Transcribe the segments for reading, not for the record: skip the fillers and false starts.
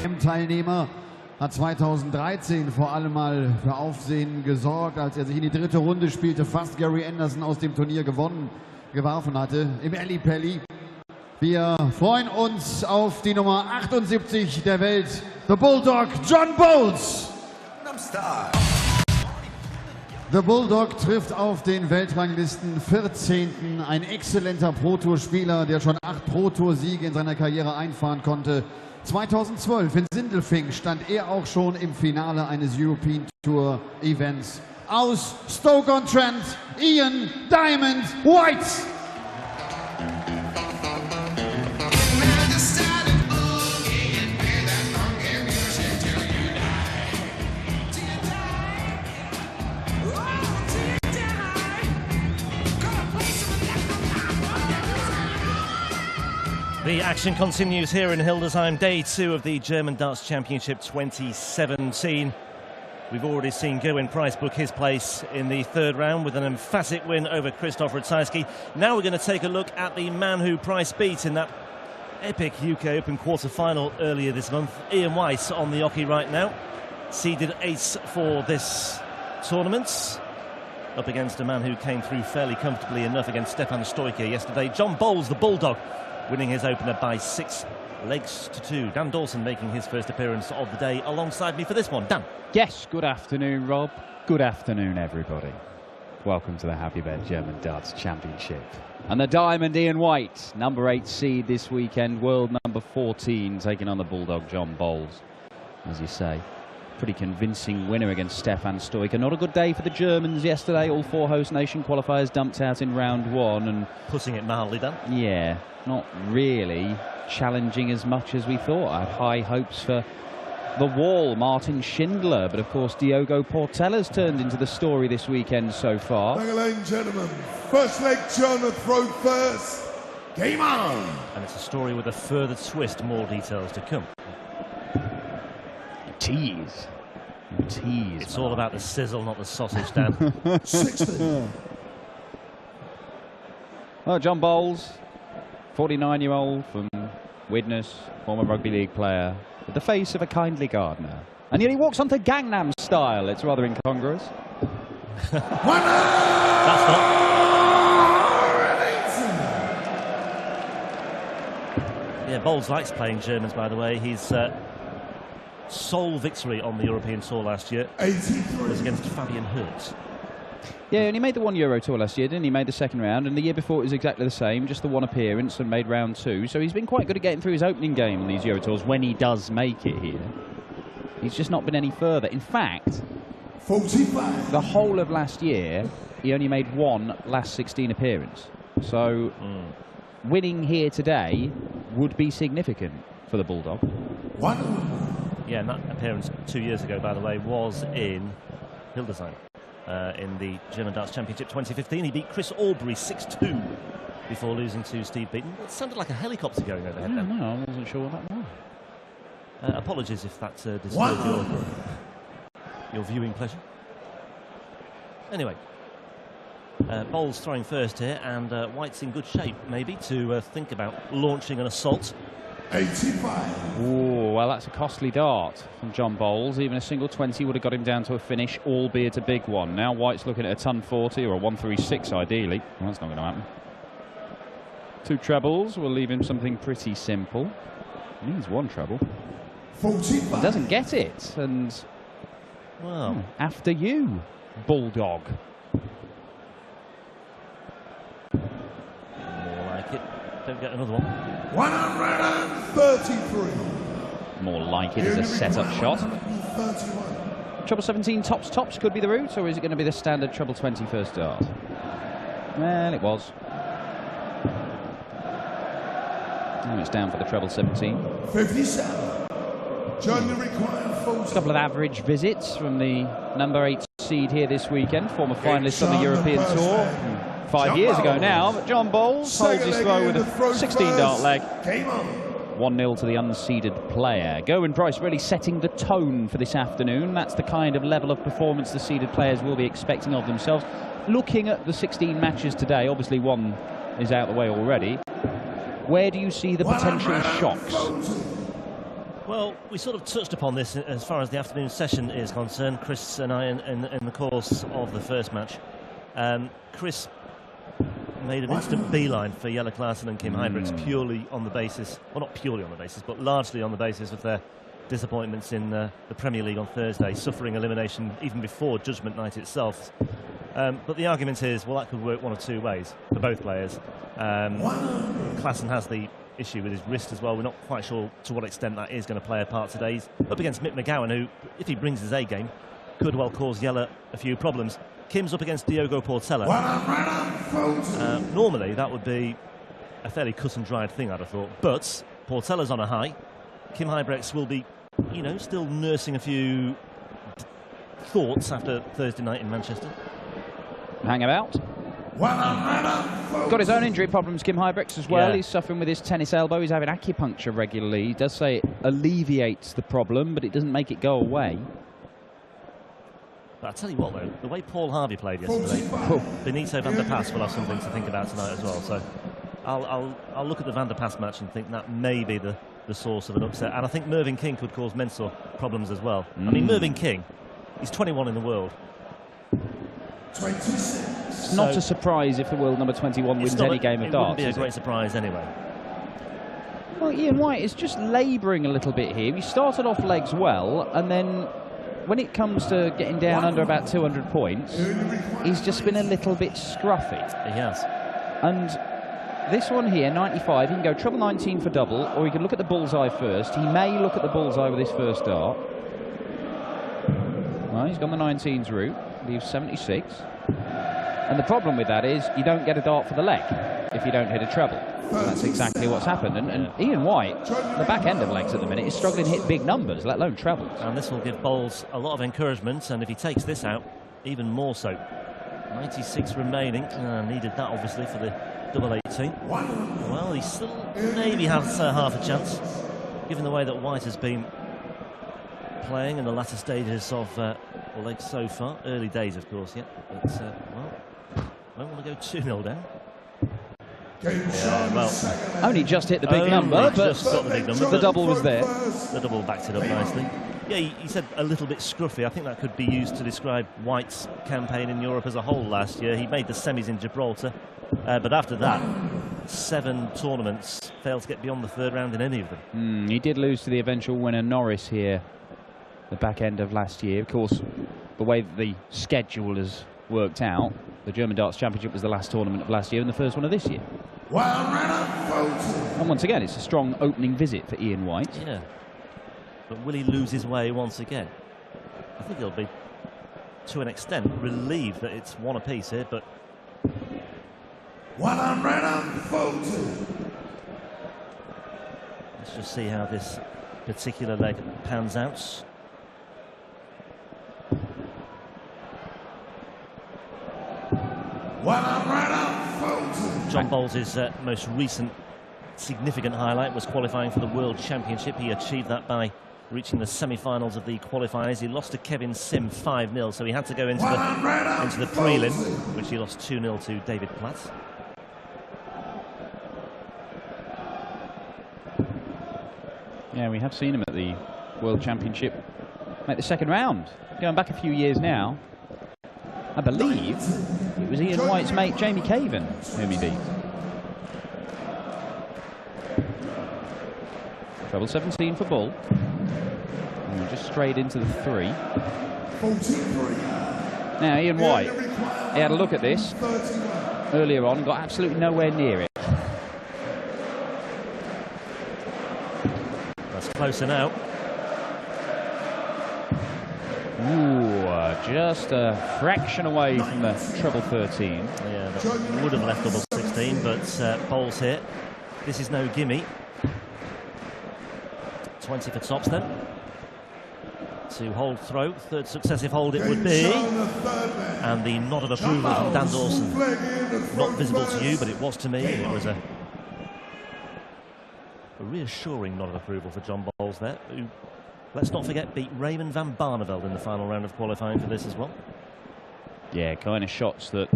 Teilnehmer hat 2013 vor allem mal für Aufsehen gesorgt, als er sich in die dritte Runde spielte, fast Gary Anderson aus dem Turnier geworfen hatte, im Ally Pally. Wir freuen uns auf die Nummer 78 der Welt, The Bulldog, John Bowles. The Bulldog trifft auf den Weltranglisten 14. Ein exzellenter Pro-Tour-Spieler, der schon 8 Pro-Tour-Siege in seiner Karriere einfahren konnte. 2012 in Sindelfingen stand er auch schon im Finale eines European Tour Events. Aus Stoke-on-Trent, Ian Diamond White. The action continues here in Hildesheim, day 2 of the German Darts Championship 2017. We've already seen Gerwyn Price book his place in the 3rd round with an emphatic win over Krzysztof Ratajski. Now we're going to take a look at the man who Price beat in that epic UK Open quarter-final earlier this month, Ian White on the oche right now, seeded ace for this tournament, up against a man who came through fairly comfortably enough against Stefan Stoiker yesterday, John Bowles, the Bulldog, winning his opener by 6 legs to 2. Dan Dawson making his first appearance of the day alongside me for this one. Dan. Yes, good afternoon, Rob. Good afternoon, everybody. Welcome to the Happy Bed German Darts Championship. And the Diamond Ian White, number 8 seed this weekend, world number 14, taking on the Bulldog John Bowles. As you say, pretty convincing winner against Stefan Stoiker. Not a good day for the Germans yesterday. All 4 host nation qualifiers dumped out in round 1. And putting it mildly, Dan. Yeah, not really challenging as much as we thought. I had high hopes for the wall, Martin Schindler, but of course Diogo Portella's turned into the story this weekend so far. Ladies and gentlemen, first leg John at throw first. Game on! And it's a story with a further twist, more details to come. Tease. Tease. It's all about the sizzle, not the sausage, Dan. 60. Well, John Bowles, 49-year-old from Widnes, former rugby league player, with the face of a kindly gardener. And yet he walks onto Gangnam Style. It's rather incongruous. That's not. Yeah, Bowles likes playing Germans, by the way. His sole victory on the European Tour last year was against Fabian Hertz. Yeah, and he made the 1 Euro Tour last year, didn't he? Made the 2nd round, and the year before it was exactly the same, just the 1 appearance, and made round 2. So he's been quite good at getting through his opening game in these Euro Tours when he does make it here. He's just not been any further. In fact, 45. The whole of last year, he only made 1 last 16 appearance. So winning here today would be significant for the Bulldog. 1. Yeah, and that appearance 2 years ago, by the way, was in Hildesheim. In the German Darts Championship 2015. He beat Chris Aubrey 6-2 before losing to Steve Beaton. It sounded like a helicopter going overhead then. No, I wasn't sure what that was. Apologies if that disturbed your viewing pleasure. Anyway, Bowles throwing first here, and White's in good shape, maybe, to think about launching an assault. 85. Oh, well, that's a costly dart from John Bowles. Even a single 20 would have got him down to a finish, albeit a big one. Now White's looking at a ton 40 or a 136 ideally. Well, that's not going to happen. 2 trebles will leave him something pretty simple. He needs 1 treble. 45. He doesn't get it, and well, after you, Bulldog. More like it. Don't get another one. 133. More like it as a set-up shot. 31. Treble 17 tops could be the route, or is it going to be the standard treble 20 first dart? Well, it was. Now it's down for the treble 17. 57. John, you require 40. A couple of average visits from the number 8 seed here this weekend, former finalist on the European Tour. 5 years ago now, but John Bowles holds his throw with a 16-dart leg. 1-0 to the unseeded player. Gerwyn Price really setting the tone for this afternoon. That's the kind of level of performance the seeded players will be expecting of themselves. Looking at the 16 matches today, obviously 1 is out of the way already. Where do you see the potential shocks? Well, we sort of touched upon this as far as the afternoon session is concerned, Chris and I, in the course of the first match. Chris made an instant beeline for Jelle Klaassen and Kim Huybrechts purely on the basis, well, not purely on the basis, but largely on the basis of their disappointments in the Premier League on Thursday, suffering elimination even before Judgment Night itself. But the argument is, well, that could work one of two ways for both players. Klaassen has the issue with his wrist as well. We're not quite sure to what extent that is going to play a part today. He's up against Mick McGowan, who, if he brings his A game, could well cause Jelle a few problems. Kim's up against Diogo Portela. Normally, that would be a fairly cut and dried thing, I'd have thought. But Portela's on a high. Kim Huybrechts will be, you know, still nursing a few thoughts after Thursday night in Manchester. Hang about. Got his own injury problems, Kim Huybrechts, as well. Yeah. He's suffering with his tennis elbow. He's having acupuncture regularly. He does say it alleviates the problem, but it doesn't make it go away. But I'll tell you what, though, the way Paul Harvey played yesterday, Benito van der Pas will have something to think about tonight as well. So I'll look at the van der Pas match and think that may be the source of an upset. And I think Mervyn King could cause Mensah problems as well. I mean, Mervyn King, he's 21 in the world. 26. It's not a surprise if the world number 21 wins any game of darts. It wouldn't be a great surprise anyway. Well, Ian White is just labouring a little bit here. He started off legs well, and then when it comes to getting down under about 200 points, he's just been a little bit scruffy. He has. And this one here, 95, he can go treble 19 for double, or he can look at the bullseye first. He may look at the bullseye with his first dart. Well, he's gone the 19s route, leaves 76. And the problem with that is you don't get a dart for the leg if you don't hit a treble. And that's exactly what's happened. And Ian White, the back end of legs at the minute, is struggling to hit big numbers, let alone trebles. And this will give Bowles a lot of encouragement, and if he takes this out, even more so. 96 remaining. Needed that, obviously, for the double 18. Well, he still maybe has half a chance, given the way that White has been playing in the latter stages of legs so far. Early days, of course, yeah. But, well, I don't want to go 2-0 down. Yeah, well, only just hit the big number, but just got the big number. The double was there. The double backed it up nicely. Yeah, he said a little bit scruffy. I think that could be used to describe White's campaign in Europe as a whole last year. He made the semis in Gibraltar, but after that, 7 tournaments, failed to get beyond the third round in any of them. He did lose to the eventual winner Norris here, the back end of last year. Of course, the way that the schedule has worked out, the German Darts Championship was the last tournament of last year and the first one of this year. And once again, it's a strong opening visit for Ian White. Yeah. But will he lose his way once again? I think he'll be, to an extent, relieved that it's one apiece here, but... Let's just see how this particular leg pans out. John Bowles' most recent significant highlight was qualifying for the World Championship. He achieved that by reaching the semi-finals of the qualifiers. He lost to Kevin Sim 5-0, so he had to go into the prelim, which he lost 2-0 to David Platt. Yeah, we have seen him at the World Championship make the second round. Going back a few years now, I believe it was Ian White's mate Jamie Caven whom he beat. Treble 17 for Bull. And just straight into the 3. Now Ian White, he had a look at this earlier on and got absolutely nowhere near it. That's closer now. Ooh, just a fraction away from the treble 13. Yeah, that would have left double 16, but Bowles here. This is no gimme. 20 for tops then. 2-hold throw, third successive hold it would be. And the nod of approval from Dan Dawson. Not visible to you, but it was to me. It was a reassuring nod of approval for John Bowles there, who, let's not forget, beat Raymond van Barneveld in the final round of qualifying for this as well. Yeah, kind of shots that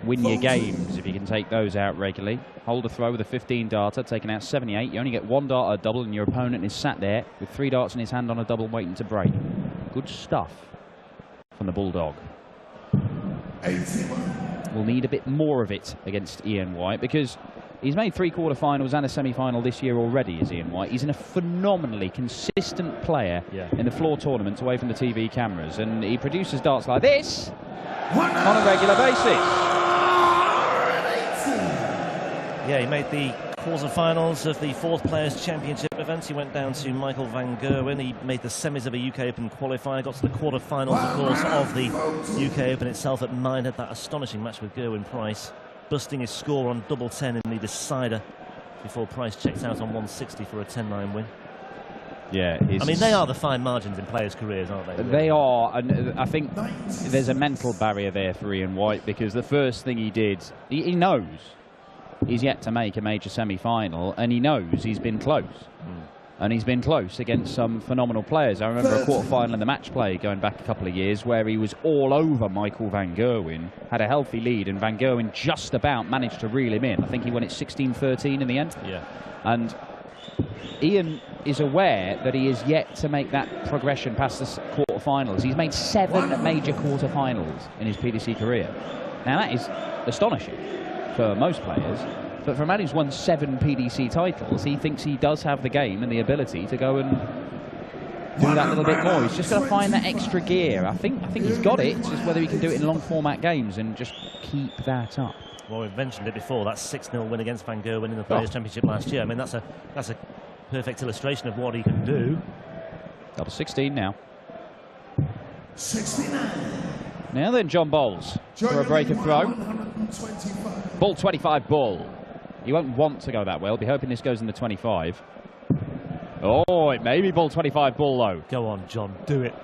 win your games if you can take those out regularly. Hold a throw with a 15 darter, taking out 78. You only get 1 dart a double, and your opponent is sat there with 3 darts in his hand on a double waiting to break. Good stuff from the Bulldog. 81. We'll need a bit more of it against Ian White, because he's made 3 quarterfinals and a semi-final this year already, is Ian White. He's a phenomenally consistent player in the floor tournaments away from the TV cameras, and he produces darts like this on a regular basis. Yeah, he made the quarterfinals of the 4th Players' Championship events. He went down to Michael van Gerwen. He made the semis of a UK Open qualifier, got to the quarterfinals, of course, of the UK Open itself at Minehead. That astonishing match with Gerwyn Price, busting his score on double 10 in the decider before Price checks out on 160 for a 10-9 win. Yeah, I mean, they are the fine margins in players' careers, aren't they? They are, and I think there's a mental barrier there for Ian White, because the first thing he did, he knows he's yet to make a major semi-final, and he knows he's been close. And he's been close against some phenomenal players. I remember a quarter-final in the match play going back a couple of years where he was all over Michael van Gerwen, had a healthy lead, and van Gerwen just about managed to reel him in. I think he won it 16-13 in the end. Yeah. And Ian is aware that he is yet to make that progression past the quarter-finals. He's made 7 major quarter-finals in his PDC career. Now that is astonishing for most players, but for a man who's won 7 PDC titles, he thinks he does have the game and the ability to go and do that little bit more. He's just got to find that extra gear. I think he's got it. It's just whether he can do it in long format games and just keep that up. Well, we've mentioned it before, that 6-0 win against Van Gerwen in the Players' Championship last year. I mean, that's a perfect illustration of what he can do. Double 16 now. 69. Now then, John Bowles for a break of throw. Ball 25 ball. He won't want to go that way. He'll be hoping this goes in the 25. Oh, it may be ball 25 ball though. Go on, John, do it.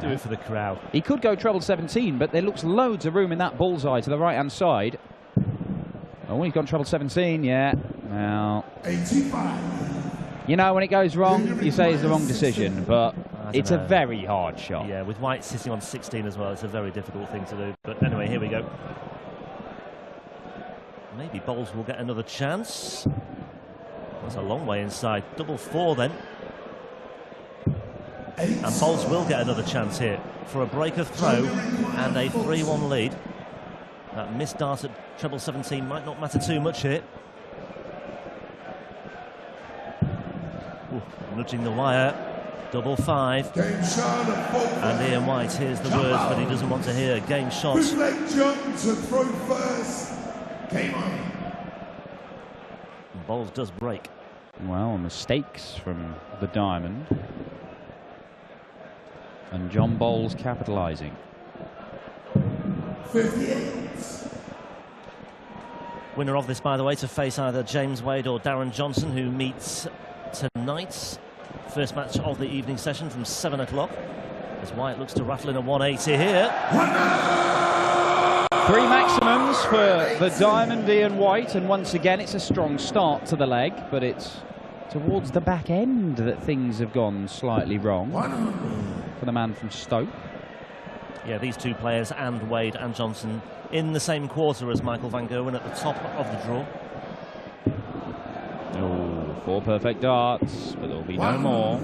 Do it for the crowd. He could go treble 17, but there looks loads of room in that bullseye to the right-hand side. Oh, he's gone treble 17, yeah. Now, 85. you know, when it goes wrong, you say it's the wrong decision, but it's a very hard shot. Yeah, with White sitting on 16 as well, it's a very difficult thing to do. But anyway, here we go. Maybe Bowles will get another chance. That's a long way inside. Double 4 then. And Bowles will get another chance here for a break of throw and a 3-1 lead. That missed dart at treble 17 might not matter too much here. Ooh, nudging the wire. Double 5. And Ian White hears the words that he doesn't want to hear. Game shot. Bootleg John to throw first. Game on. And Bowles does break. Well, mistakes from the diamond. And John Bowles capitalising. 58. Winner of this, by the way, to face either James Wade or Darren Johnson, who meets tonight. First match of the evening session from 7 o'clock. As White looks to rattle in a 180 here. 3 maximums for the diamond, Ian White, and once again it's a strong start to the leg, but it's towards the back end that things have gone slightly wrong for the man from Stoke. Yeah, these two players, and Wade and Johnson, in the same quarter as Michael van Gerwen at the top of the draw. Oh, 4 perfect darts, but there'll be no more.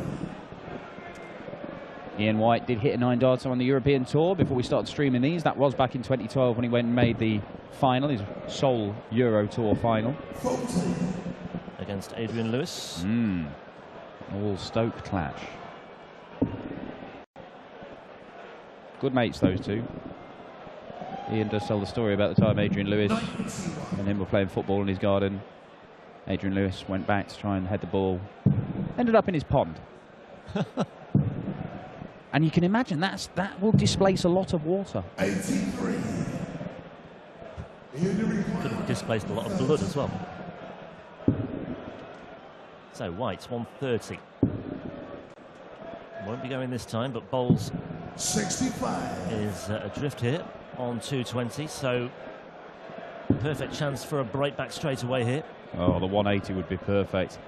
Ian White did hit a 9 darter on the European Tour before we started streaming these. That was back in 2012 when he went and made the final, his sole Euro Tour final. Against Adrian Lewis. All Stoke clash. Good mates, those two. Ian does tell the story about the time Adrian Lewis and him were playing football in his garden. Adrian Lewis went back to try and head the ball. Ended up in his pond. And you can imagine that will displace a lot of water. 83. Could have displaced a lot of blood as well. So White's 130. Won't be going this time, but Bowles 65 is adrift here on 220. So perfect chance for a break back straight away here. Oh, the 180 would be perfect.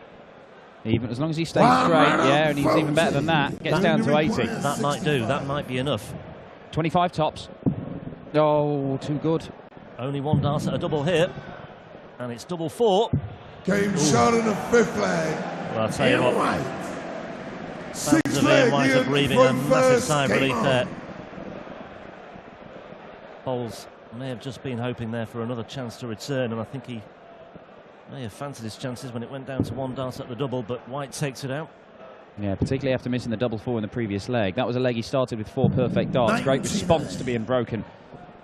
Even as long as he stays straight, yeah, and he's even better than that. Gets down to 80. That might do. That might be enough. 25 tops. Oh, too good. Only one dart at a double here, and it's double 4. Game shot in the 5th leg. Well, I'll tell you what, fans of Ian White are breathing a massive sigh of relief there. Bowles may have just been hoping there for another chance to return, and I think he may have fancied his chances when it went down to one dart at the double, but White takes it out. Yeah, particularly after missing the double 4 in the previous leg. That was a leg he started with 4 perfect darts. Great response to being broken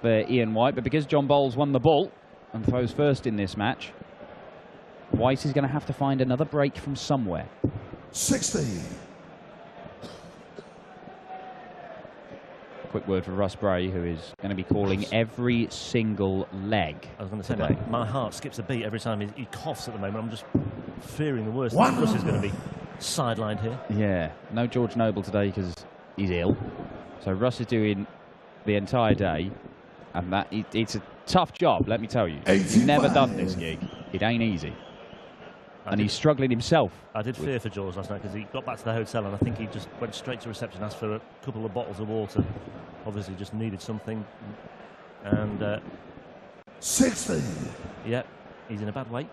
for Ian White, but because John Bowles won the ball and throws first in this match, White is going to have to find another break from somewhere. 60. Quick word for Russ Bray, who is going to be calling every single leg. I was going to say, today. my heart skips a beat every time he coughs at the moment. I'm just fearing the worst. Russ is going to be sidelined here. Yeah, no George Noble today because he's ill. So Russ is doing the entire day, and it's a tough job, let me tell you. He's never done this gig. It ain't easy. And he's struggling himself. I did fear for George last night because he got back to the hotel and I think he just went straight to reception, asked for a couple of bottles of water. Obviously just needed something. And 60. Yeah, he's in a bad way.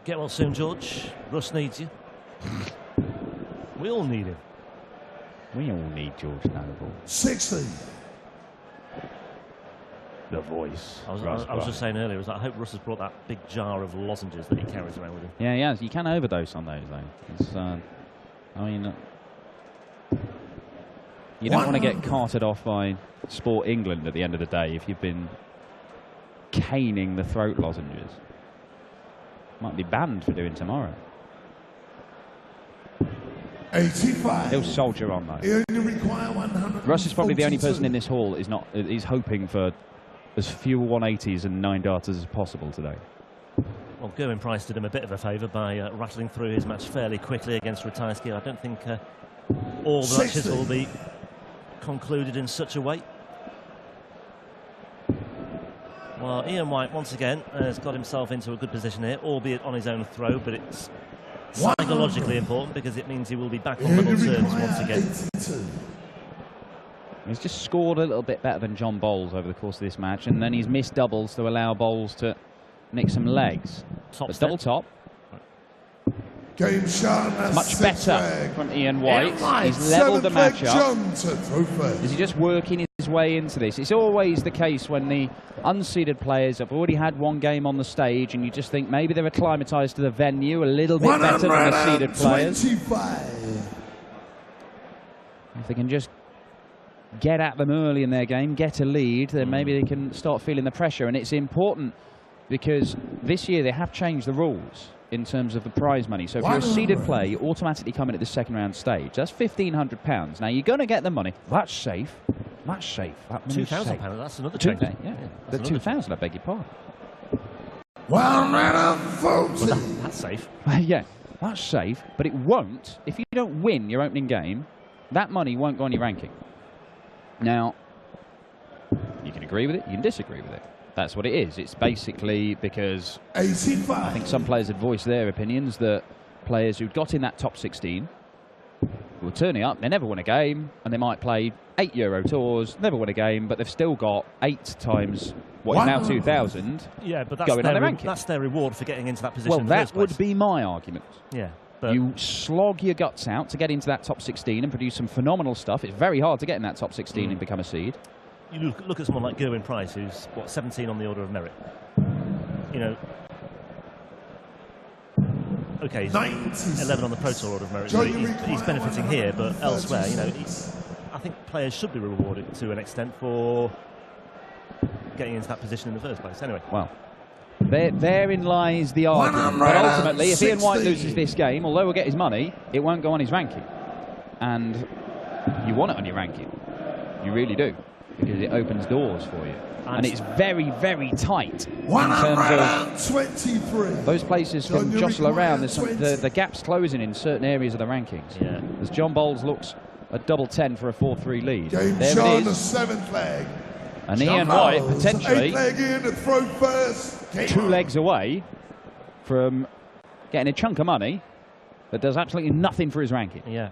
Get well soon, George. Russ needs you. We all need him. We all need George Noble. 60. The voice. I was just saying earlier, I hope Russ has brought that big jar of lozenges that he carries around with him. Yeah, he has. You can overdose on those, though. It's, I mean, you don't want to get carted off by Sport England at the end of the day if you've been caning the throat lozenges. Might be banned for doing tomorrow. 85. He'll soldier on, though. You only require 100. Russ is probably the only person in this hall is hoping for as few 180s and 9 darters as possible today. Well, Gerwyn Price did him a bit of a favour by rattling through his match fairly quickly against Ratajski. I don't think all the matches will be concluded in such a way. Well, Ian White, once again, has got himself into a good position here, albeit on his own throw, but it's psychologically important because it means he will be back on level terms once again. 82. He's just scored a little bit better than John Bowles over the course of this match, and then he's missed doubles to allow Bowles to nick some legs. But double top. Game shot. Much better from Ian White. He's levelled the match up. Is he just working his way into this? It's always the case when the unseeded players have already had one game on the stage and you just think maybe they're acclimatised to the venue a little bit better than the seeded players. If they can just get at them early in their game, get a lead, then maybe they can start feeling the pressure. And it's important because this year they have changed the rules in terms of the prize money. So if you're a seeded player, you automatically come in at the second round stage. That's £1,500. Now, you're going to get the money. That's safe. That's safe. £2,000, that's another change. Yeah, the 2,000, I beg your pardon. That's safe. Yeah, that's safe, but it won't. If you don't win your opening game, that money won't go on your ranking. Now, you can agree with it, you can disagree with it. That's what it is. It's basically because 85. I think some players had voiced their opinions that players who got in that top 16 were turning up, they never won a game, and they might play 8 Euro tours, never won a game, but they've still got 8 times what is now 2,000 going on their ranking. That's their reward for getting into that position. Well, in the that first place. would be my argument. Yeah. You slog your guts out to get into that top 16 and produce some phenomenal stuff. It's very hard to get in that top 16 and become a seed. You look at someone like Gerwyn Price, who's, what, 17 on the order of merit. You know, okay, he's 11 on the Pro Tour order of merit, so he's benefiting here, but elsewhere, you know, I think players should be rewarded to an extent for getting into that position in the first place. Anyway. Well, therein lies the argument. But ultimately, if Ian White loses this game, although he'll get his money, it won't go on his ranking. And you want it on your ranking. You really do. Because it opens doors for you. And it's very, very tight in terms of 23. Those places can jostle around. There's the gap's closing in certain areas of the rankings. Yeah. As John Bowles looks a double 10 for a 4-3 lead. Game there shot it the is. 7th leg. And Ian White potentially 8 leg in to throw first. 2 legs away from getting a chunk of money that does absolutely nothing for his ranking. Yeah.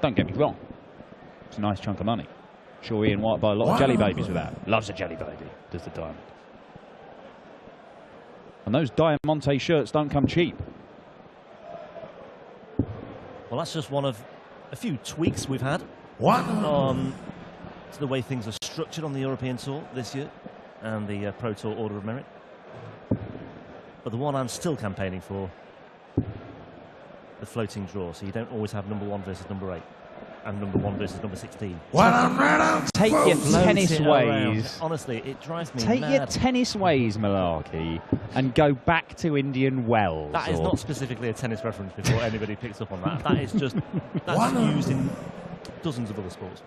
Don't get me wrong. It's a nice chunk of money. Sure, Ian White buy a lot of jelly babies with that. Loves a jelly baby, does the Diamond. And those Diamante shirts don't come cheap. Well, that's just one of a few tweaks we've had to the way things are structured on the European Tour this year and the Pro Tour Order of Merit. But the one I'm still campaigning for, the floating draw, so you don't always have number 1 versus number 8 and number 1 versus number 16. Take your tennis ways. Honestly, it drives me Take mad. your tennis ways, Malarkey, and go back to Indian Wells. That is not specifically a tennis reference before anybody picks up on that. That is just, that's used in dozens of other sports.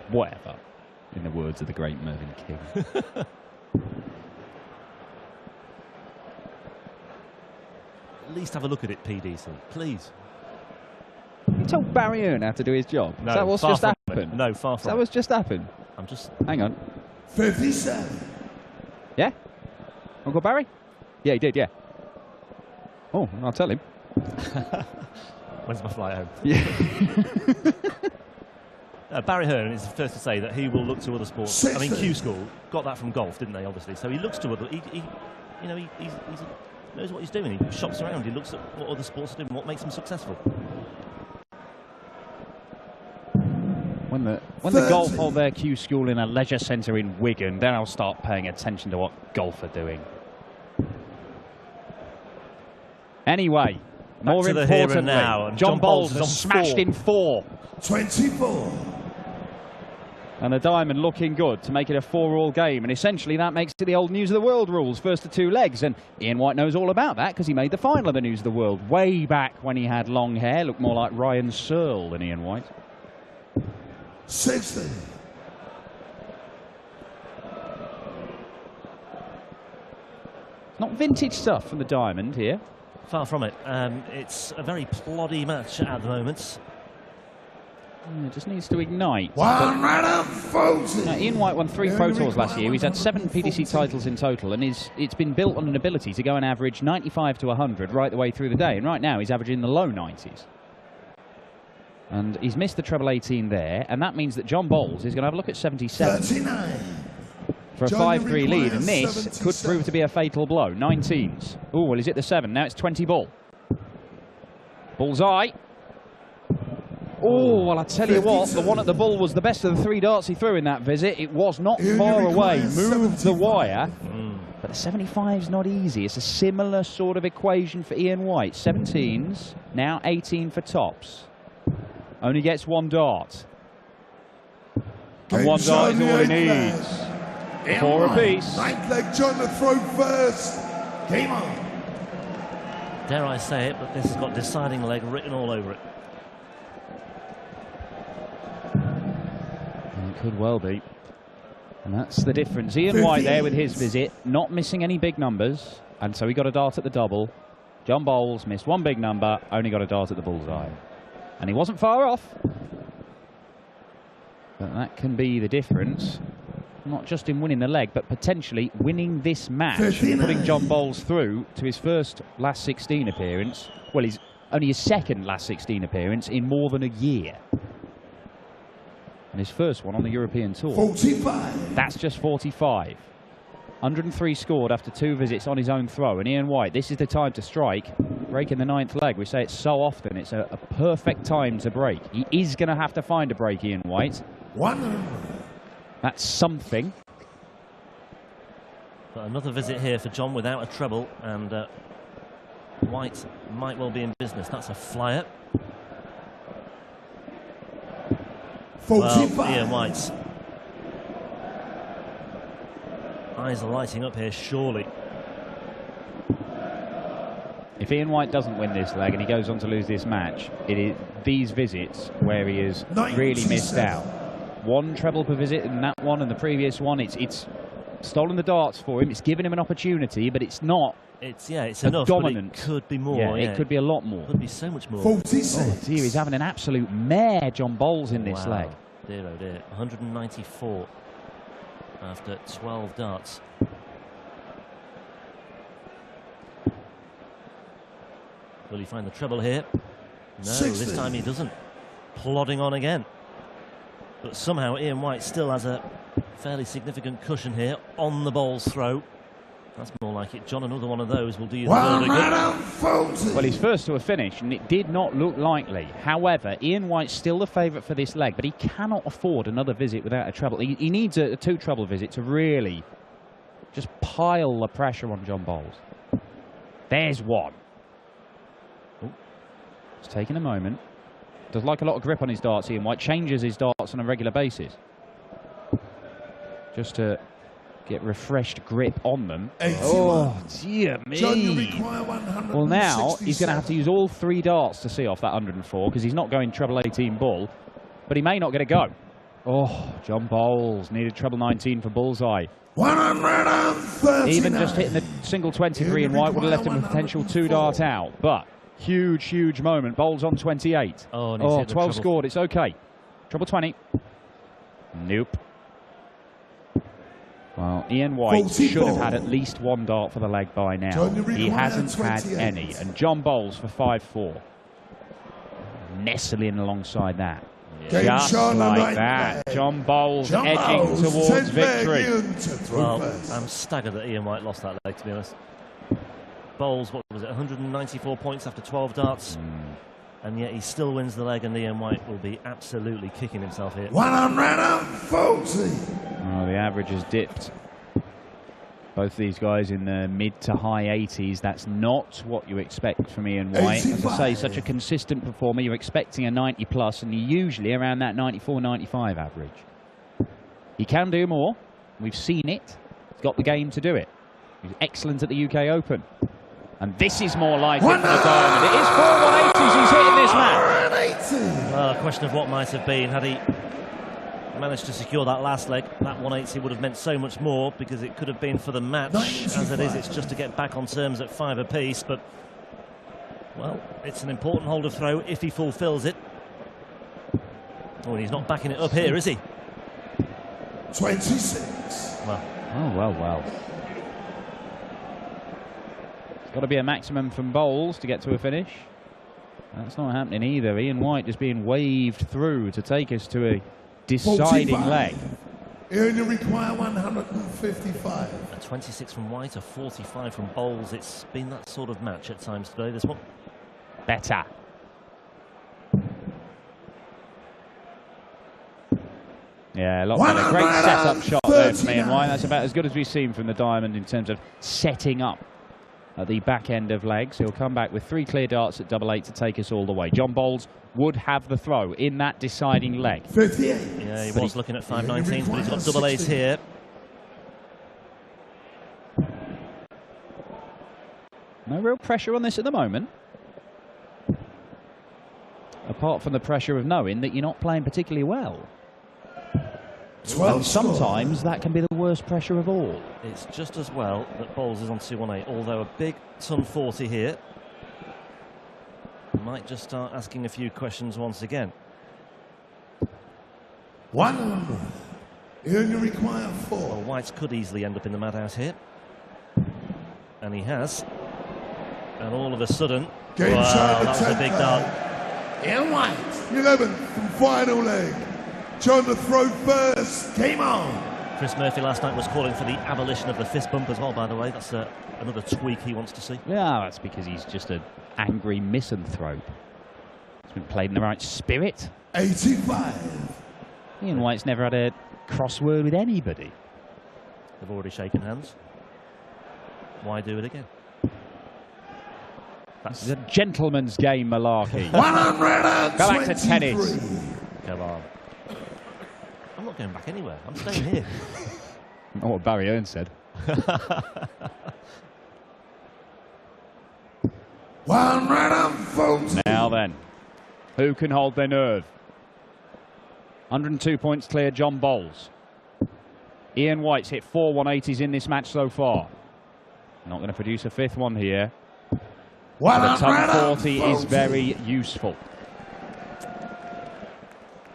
Whatever, in the words of the great Mervyn King. At least have a look at it, PDC, please. You told Barry Hearn how to do his job. No, Is that what's far just from happened? it. No, far Is from that it. what's just happened? I'm just... Hang on. 57. Yeah? Uncle Barry? Yeah, he did, yeah. Oh, I'll tell him. When's my flight home? Yeah. Barry Hearn is the first to say that he will look to other sports. I mean, 60. Q School got that from golf, didn't they, obviously? So he looks to other... He knows what he's doing. He shops around. He looks at what other sports are doing, what makes them successful. When the golf hold their Q School in a leisure centre in Wigan, then I'll start paying attention to what golf are doing. Anyway, more to the here and importantly, now, and John John Bowles Bowles has is on smashed 4. in 4. 24. And the Diamond looking good to make it a 4-all game. And essentially that makes it the old News of the World rules, first to 2 legs. And Ian White knows all about that because he made the final of the News of the World way back when he had long hair. Looked more like Ryan Searle than Ian White. 60. Not vintage stuff from the Diamond here. Far from it. It's a very ploddy match at the moment. It just needs to ignite. Now, Ian White won 3 Pro Tours last year. He's had 7 PDC titles in total, and it's been built on an ability to go and average 95 to 100 right the way through the day. And right now he's averaging in the low 90s. And he's missed the treble 18 there, and that means that John Bowles is going to have a look at 77 39. for a 5-3 lead, and this could prove to be a fatal blow. 19s. Oh, well, he's hit the 7. Now it's 20 ball. Bullseye. Oh, well, I tell you what, the one at the bull was the best of the 3 darts he threw in that visit. It was not far away, moved the wire. But the 75's not easy. It's a similar sort of equation for Ian White. 17s, now 18 for tops. Only gets 1 dart. And 1 dart is all he needs. 4 apiece. 9th leg, John the throw first. Game on. Dare I say it, but this has got deciding leg written all over it. It could well be. And that's the difference. Ian White there with his visit, not missing any big numbers. And so he got a dart at the double. John Bowles missed 1 big number, only got a dart at the bullseye. And he wasn't far off. But that can be the difference. Not just in winning the leg, but potentially winning this match. And putting John Bowles through to his first last 16 appearance. Well, he's only his second last 16 appearance in more than a year. And his first one on the European Tour. 45. That's just 45. 103 scored after 2 visits on his own throw. And Ian White, this is the time to strike. Break in the 9th leg. We say it so often. It's a perfect time to break. He is going to have to find a break, Ian White. 1. That's something. But another visit here for John without a treble, and White might well be in business. That's a flyer. 45. Well, Ian White's eyes are lighting up here, surely. If Ian White doesn't win this leg and he goes on to lose this match, it is these visits where he has really missed out. 1 treble per visit in that one and the previous one. It's stolen the darts for him. It's given him an opportunity, but it's not. It's enough. Dominant. But it could be more. Yeah, it could be a lot more. Could be so much more. 46. Oh dear, he's having an absolute mare, John Bowles, in this leg. Dear oh dear. 194 after 12 darts. Will he find the treble here? No, 60. this time he doesn't. Plodding on again. But somehow Ian White still has a fairly significant cushion here on the Bowles throw. That's more like it, John. Another one of those will do you the world of good. Well, he's first to a finish, and it did not look likely. However, Ian White's still the favourite for this leg, but he cannot afford another visit without a treble. He needs a two-treble visit to really just pile the pressure on John Bowles. There's one. Oh, it's taking a moment. Does like a lot of grip on his darts, Ian White. Changes his darts on a regular basis, just to get refreshed grip on them. 81. Oh, dear me. John, you require 167. Well, now he's going to have to use all 3 darts to see off that 104 because he's not going treble 18 bull, but he may not get a go. Oh, John Bowles needed treble 19 for bullseye. 139. Even just hitting the single 23 in White would have left him a potential 2-dart out, but huge, huge moment. Bowles on 28. Oh, 12 scored. It's okay. Treble 20. Nope. Well, Ian White 44. should have had at least 1 dart for the leg by now. He hasn't had any. And John Bowles for 5-4. Nestling alongside that. Just like that. John Bowles edging towards victory. Well, I'm staggered that Ian White lost that leg, to be honest. Bowles, what was it, 194 points after 12 darts? And yet he still wins the leg, and Ian White will be absolutely kicking himself here. 140. Oh, the average has dipped. Both these guys in the mid to high 80s. That's not what you expect from Ian White. As I say, such a consistent performer. You're expecting a 90 plus, and you're usually around that 94, 95 average. He can do more. We've seen it. He's got the game to do it. He's excellent at the UK Open. And this is more like it for the Diamond. It is 4 180s he's hitting this match. Well, a question of what might have been had he managed to secure that last leg. That 180 would have meant so much more because it could have been for the match. As it is, it's just to get back on terms at 5 apiece. But, well, it's an important hold of throw if he fulfills it. Oh, and he's not backing it up here, is he? 26. Well. Oh, well. It's got to be a maximum from Bowles to get to a finish. That's not happening either. Ian White just being waved through to take us to a deciding 45. leg. Here you require 155. A 26 from White, a 45 from Bowles. It's been that sort of match at times today, this one. Better. Yeah, a lot better. Great setup shot there from Ian White. That's about as good as we've seen from the Diamond in terms of setting up at the back end of legs. He'll come back with 3 clear darts at double 8 to take us all the way. John Bowles would have the throw in that deciding leg. 58. Yeah, he was looking at 519s, but he's got double 8s here. No real pressure on this at the moment. Apart from the pressure of knowing that you're not playing particularly well. 12 and sometimes that can be the worst pressure of all. It's just as well that Bowles is on 218, although a big ton 40 here. Might just start asking a few questions once again. 100. Here you require 4. Well, White could easily end up in the madhouse here. And he has. And all of a sudden, wow, that was a big dart. Ian White. 11th from final leg. John to throw first. Game on. Chris Murphy last night was calling for the abolition of the fist bump as well, by the way. That's another tweak he wants to see. Yeah, that's because he's just an angry misanthrope. He's been played in the right spirit. 85. Ian White's never had a crossword with anybody. They've already shaken hands. Why do it again? That's a gentleman's game, malarkey. 123. Go back to tennis. Come on. I'm not going back anywhere. I'm staying here. Not what Barry Earns said. 140. Now then, who can hold their nerve? 102 points clear, John Bowles. Ian White's hit 4 180s in this match so far. Not going to produce a 5th one here. But a ton 40 is very useful.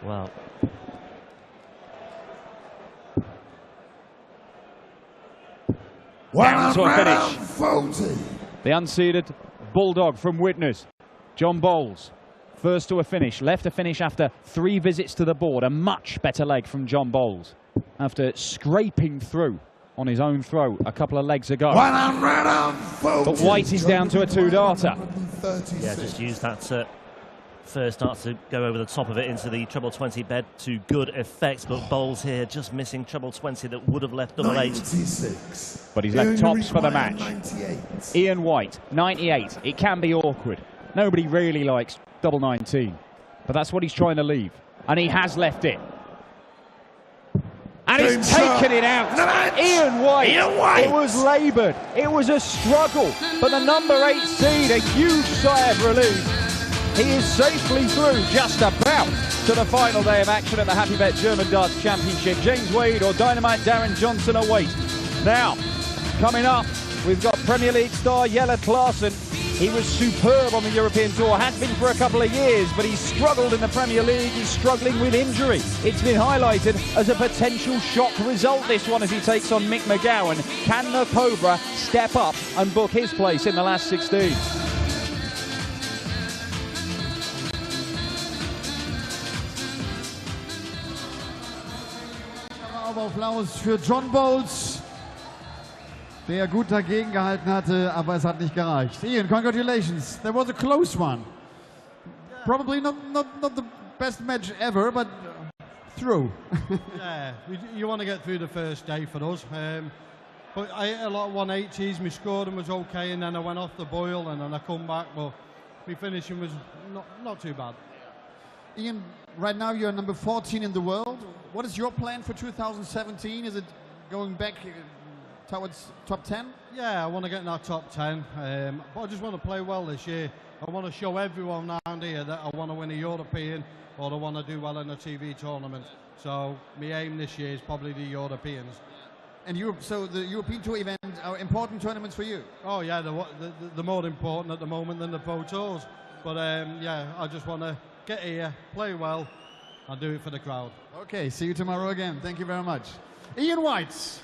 Well, down to a finish. 40. The unseeded Bulldog from Widnes, John Bowles. First to a finish, left a finish after 3 visits to the board. A much better leg from John Bowles after scraping through on his own throw a couple of legs ago. But White is down to a 2-darter. Yeah, just used that first dart to go over the top of it into the treble 20 bed to good effect. But Bowles here just missing treble 20 that would have left double 8. But he's left tops for the match. Ian White, 98. It can be awkward. Nobody really likes double 19. But that's what he's trying to leave. And he has left it. And he's taken it out. Ian White. It was laboured. It was a struggle. But the number 8 seed, a huge sigh of relief. He is safely through just about to the final day of action at the Happy Bet German Darts Championship. James Wade or Dynamite Darren Johnson await. Now, coming up, we've got Premier League star Jelle Klaasen. He was superb on the European Tour, has been for a couple of years, but he's struggled in the Premier League. He's struggling with injury. It's been highlighted as a potential shock result, this one, as he takes on Mick McGowan. Can the Cobra step up and book his place in the last 16? Applaus für John Bowles, der gut dagegen gehalten hatte, aber es hat nicht gereicht. Ian, congratulations. There was a close one. Probably not the best match ever, but through. Yeah, you want to get through the first day for us. But I hit a lot of 180s. My scoring was okay, and then I went off the boil, and then I come back. But my finishing was not too bad. Ian, right now you're number 14 in the world. What is your plan for 2017? Is it going back towards top 10? Yeah, I want to get in that top 10. But I just want to play well this year. I want to show everyone around here that I want to win a European or I want to do well in a TV tournament. So my aim this year is probably the Europeans. And Europe, so the European Tour events are important tournaments for you? Oh yeah, the more important at the moment than the Pro Tours. But yeah, I just want to get here, play well, and do it for the crowd. Okay, see you tomorrow again. Thank you very much. Ian White.